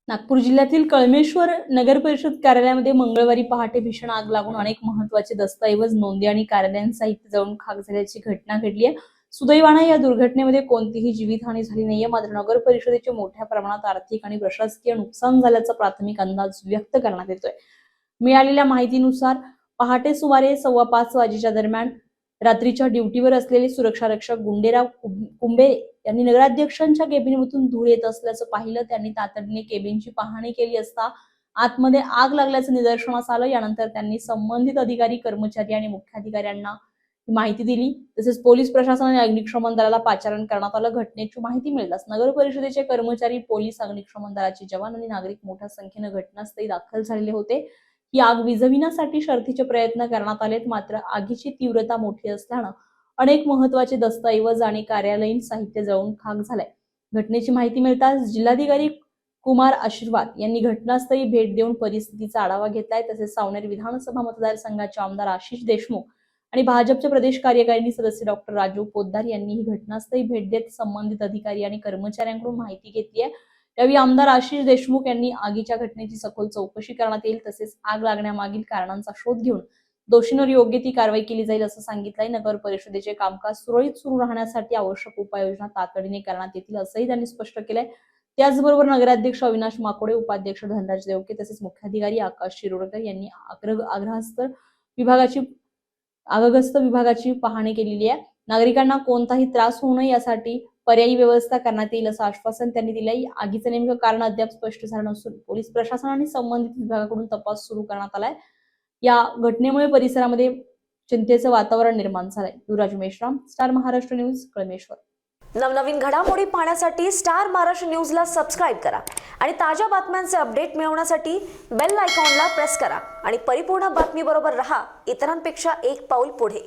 नागपूर जिल्ह्यातील कळमेश्वर नगर परिषद कार्यालयामध्ये मंगळवारी पहाटे भीषण आग लागून अनेक महत्त्वाचे दस्तऐवज, नोंदी आणि कार्यालयीन साहित्य जळून खाक झाल्याची घटना घडली आहे। सुदैवाने या दुर्घटनेमध्ये कोणतीही जीवितहानी झाली नाहीये। मात्र नगर परिषदेचे मोठ्या प्रमाणात आर्थिक आणि प्रशासकीय नुकसान झाल्याचा प्राथमिक अंदाज व्यक्त करण्यात येतोय। मिळालेल्या माहितीनुसार पहाटे सुमारे 5:15 वाजेच्या दरम्यान रात्रीच्या ड्युटीवर असलेले सुरक्षारक्षक गुंडेराव कुंबे यांनी नगराध्यक्षांच्या केबिनमधून धूर येत असल्याचं पाहिलं। त्यांनी तातडीने केबिनची पाहणी केली असता आतमध्ये आग लागल्याचं निदर्शनास आलं। यानंतर त्यांनी संबंधित अधिकारी, कर्मचारी आणि मुख्याधिकाऱ्यांना माहिती दिली। तसेच पोलीस प्रशासन आणि अग्निशमन दलाला पाचारण करण्यात आलं। घटनेची माहिती मिळताच नगर परिषदेचे कर्मचारी, पोलीस, अग्निशमन दलाचे जवान आणि नागरिक मोठ्या संख्येने घटनास्थळी दाखल झालेले होते। ही आग विझविण्यासाठी शर्थीचे प्रयत्न करण्यात आलेत। मात्र आगीची तीव्रता मोठी असल्यानं अनेक महत्त्वाचे दस्तऐवज आणि कार्यालयीन साहित्य जळून खाक झालंय। घटनेची माहिती मिळताच जिल्हाधिकारी कुमार आशीर्वाद यांनी घटनास्थळी भेट देऊन परिस्थितीचा आढावा घेतलाय। तसेच सावनेर विधानसभा मतदारसंघाचे आमदार आशिष देशमुख आणि भाजपचे प्रदेश कार्यकारिणी सदस्य डॉक्टर राजू पोद्दार यांनी ही घटनास्थळी भेट देत संबंधित अधिकारी आणि कर्मचाऱ्यांकडून माहिती घेतली आहे। यावेळी आमदार आशिष देशमुख यांनी आगीच्या घटनेची सखोल चौकशी करण्यात येईल, तसेच आग लागण्यामागील कारणांचा शोध घेऊन दोषींवर योग्य ती कारवाई केली जाईल असं सांगितलंय। नगर परिषदेचे कामकाज सुरळीत सुरू राहण्यासाठी आवश्यक उपाययोजना तातडीने करण्यात येतील असंही त्यांनी स्पष्ट केलंय। त्याचबरोबर नगराध्यक्ष अविनाश माकोडे, उपाध्यक्ष धनराज देवके तसेच मुख्याधिकारी आकाश शिरोडकर यांनी आगग्रस्त विभागाची पाहणी केलेली आहे। नागरिकांना कोणताही त्रास होऊ नये यासाठी पर्यायी व्यवस्था करण्यात येईल असं आश्वासन त्यांनी दिलंय। आगीचं नेमकं कारण अद्याप स्पष्ट झालं नसून पोलीस प्रशासन आणि संबंधित विभागाकडून तपास सुरू करण्यात आलाय। या घटनेमुळे परिसरामध्ये चिंतेचं वातावरण निर्माण झालंय। युवराज मेश्राम, स्टार महाराष्ट्र न्यूज, कळमेश्वर। नवनवीन घडामोडी पाहण्यासाठी स्टार महाराष्ट्र न्यूजला सबस्क्राइब करा आणि ताज्या बातम्यांचे अपडेट मिळवण्यासाठी बेल आयकॉनला प्रेस करा आणि परिपूर्ण बातमीबरोबर रहा, इतरांपेक्षा एक पाऊल पुढे।